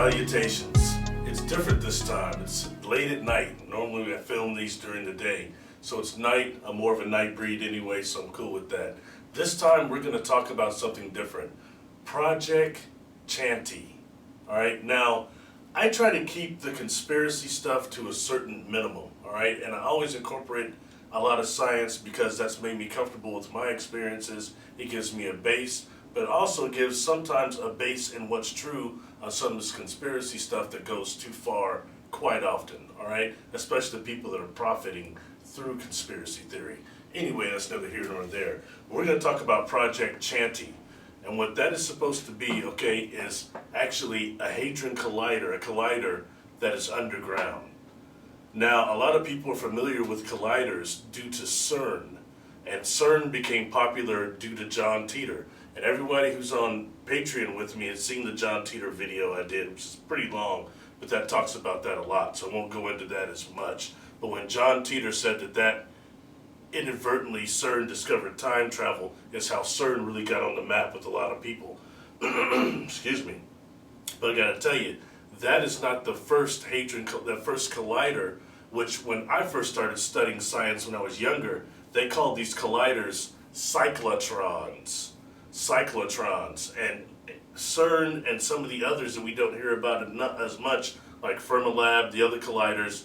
Salutations. It's different this time. It's late at night. Normally I film these during the day. So it's night. I'm more of a night breed anyway, so I'm cool with that. This time we're going to talk about something different. Project CHANI. Alright, now I try to keep the conspiracy stuff to a certain minimum. Alright, and I always incorporate a lot of science because that's made me comfortable with my experiences. It gives me a base, but also gives sometimes a base in what's true on some of this conspiracy stuff that goes too far quite often, all right? Especially the people that are profiting through conspiracy theory. Anyway, that's neither here nor there. We're going to talk about Project CHANI. And what that is supposed to be, okay, is actually a hadron collider, a collider that is underground. Now, a lot of people are familiar with colliders due to CERN. And CERN became popular due to John Titor. And everybody who's on Patreon with me has seen the John Titor video I did, which is pretty long, but that talks about that a lot, so I won't go into that as much. But when John Titor said that inadvertently CERN discovered time travel is how CERN really got on the map with a lot of people. Excuse me. But I gotta tell you, that is not the first the first collider, which when I first started studying science when I was younger, they called these colliders cyclotrons. Cyclotrons, and CERN and some of the others that we don't hear about not as much, like Fermilab, the other colliders,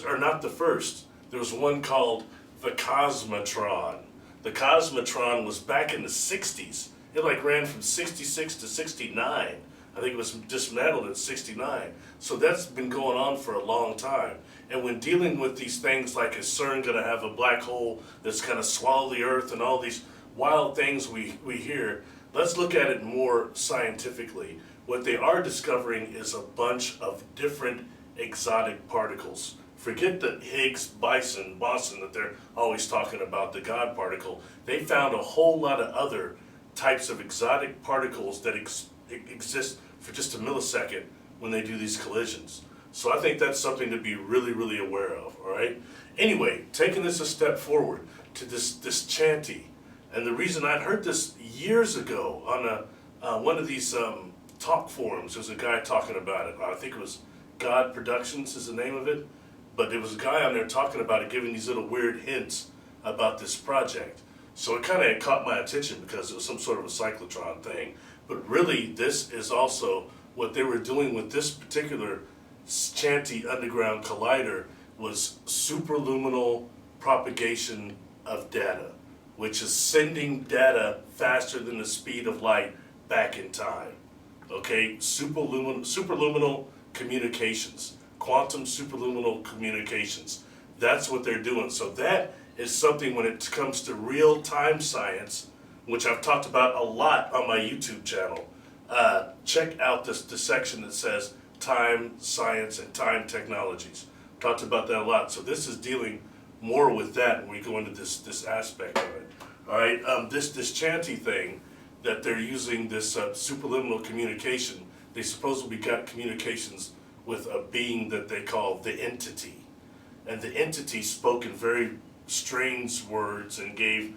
are not the first. There was one called the Cosmotron. The Cosmotron was back in the 60s. It like ran from 66 to 69. I think it was dismantled at 69. So that's been going on for a long time. And when dealing with these things like is CERN going to have a black hole that's going to swallow the Earth and all these wild things we hear, let's look at it more scientifically. What they are discovering is a bunch of different exotic particles. Forget the Higgs boson that they're always talking about, the God particle. They found a whole lot of other types of exotic particles that exist for just a millisecond when they do these collisions. So I think that's something to be really, really aware of, all right? Anyway, taking this a step forward to this CHANI. And the reason I'd heard this years ago on one of these talk forums, there was a guy talking about it. I think it was God Productions is the name of it. But there was a guy on there talking about it, giving these little weird hints about this project. So it kind of caught my attention because it was some sort of a cyclotron thing. But really, this is also what they were doing with this particular CHANI underground collider was superluminal propagation of data, which is sending data faster than the speed of light back in time. Okay, superluminal communications, quantum superluminal communications. That's what they're doing. So that is something when it comes to real-time science, which I've talked about a lot on my YouTube channel. Check out the section that says time, science, and time technologies. Talked about that a lot. So this is dealing more with that when we go into this aspect of it. All right, this CHANI thing that they're using, this superluminal communication, they supposedly got communications with a being that they call the entity. And the entity spoke in very strange words and gave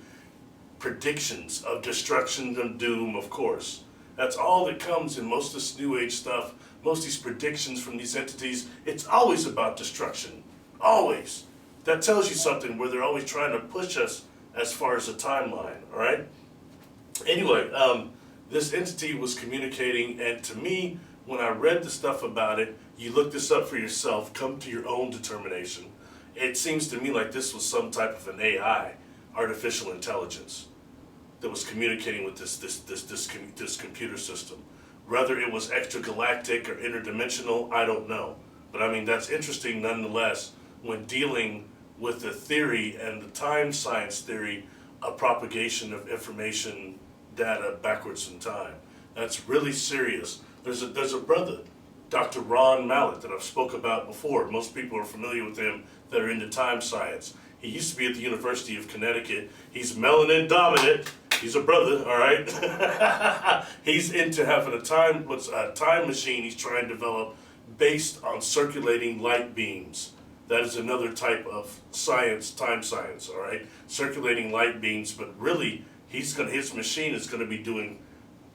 predictions of destruction and doom, of course. That's all that comes in most of this New Age stuff, most of these predictions from these entities. It's always about destruction, always. That tells you something where they're always trying to push us as far as a timeline, all right? Anyway, this entity was communicating, and to me, when I read the stuff about it, you look this up for yourself, come to your own determination. It seems to me like this was some type of an AI, artificial intelligence, that was communicating with this computer system. Whether it was extragalactic or interdimensional, I don't know. But I mean, that's interesting nonetheless when dealing with the theory and the time science theory of propagation of information data backwards in time. That's really serious. There's a brother, Dr. Ron Mallett, that I've spoke about before. Most people are familiar with him that are into time science. He used to be at the University of Connecticut. He's melanin dominant. He's a brother, all right? He's into having a time machine he's trying to develop based on circulating light beams. That is another type of science, time science, all right? Circulating light beams, but really, his machine is going to be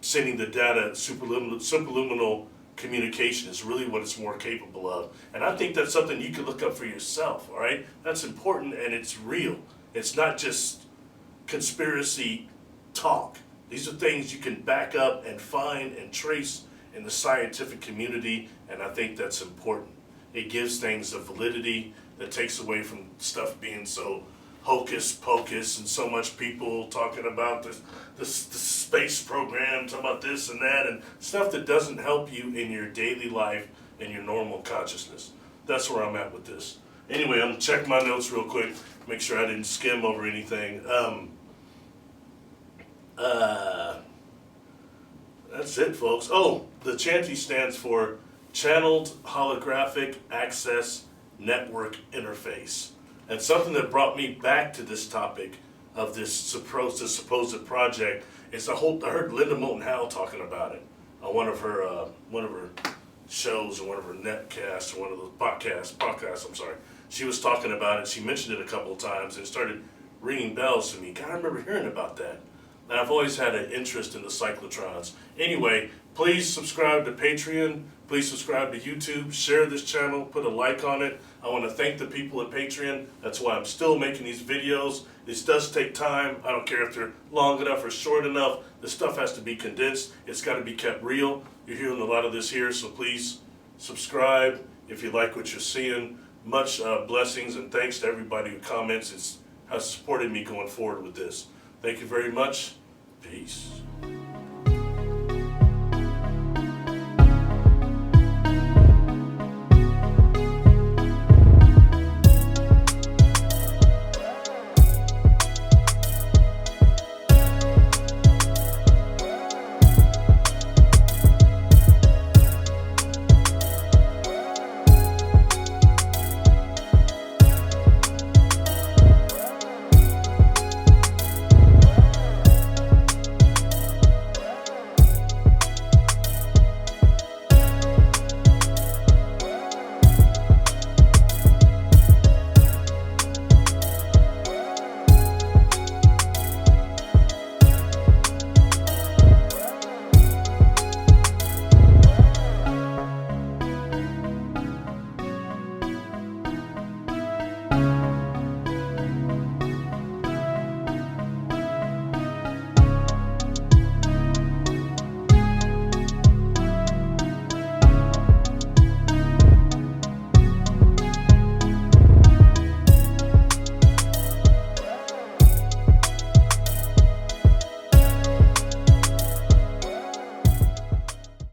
sending the data, superluminal communication is really what it's more capable of. And I think that's something you can look up for yourself, all right? That's important and it's real. It's not just conspiracy talk. These are things you can back up and find and trace in the scientific community, and I think that's important. It gives things a validity that takes away from stuff being so hocus pocus and so much people talking about the space program, talking about this and that, and stuff that doesn't help you in your daily life and your normal consciousness. That's where I'm at with this. Anyway, I'm gonna check my notes real quick, make sure I didn't skim over anything. That's it, folks. Oh, the Chanti stands for Channeled Holographic Access Network Interface. And something that brought me back to this topic of this supposed project is I heard Linda Moulton Howe talking about it on one of her shows or one of her netcasts or one of those podcasts. I'm sorry. She was talking about it. She mentioned it a couple of times and it started ringing bells to me. God, I remember hearing about that. And I've always had an interest in the cyclotrons. Anyway, please subscribe to Patreon. Please subscribe to YouTube. Share this channel. Put a like on it. I want to thank the people at Patreon. That's why I'm still making these videos. This does take time. I don't care if they're long enough or short enough. This stuff has to be condensed. It's got to be kept real. You're hearing a lot of this here, so please subscribe if you like what you're seeing. Much blessings and thanks to everybody who comments. Has supported me going forward with this. Thank you very much. Peace.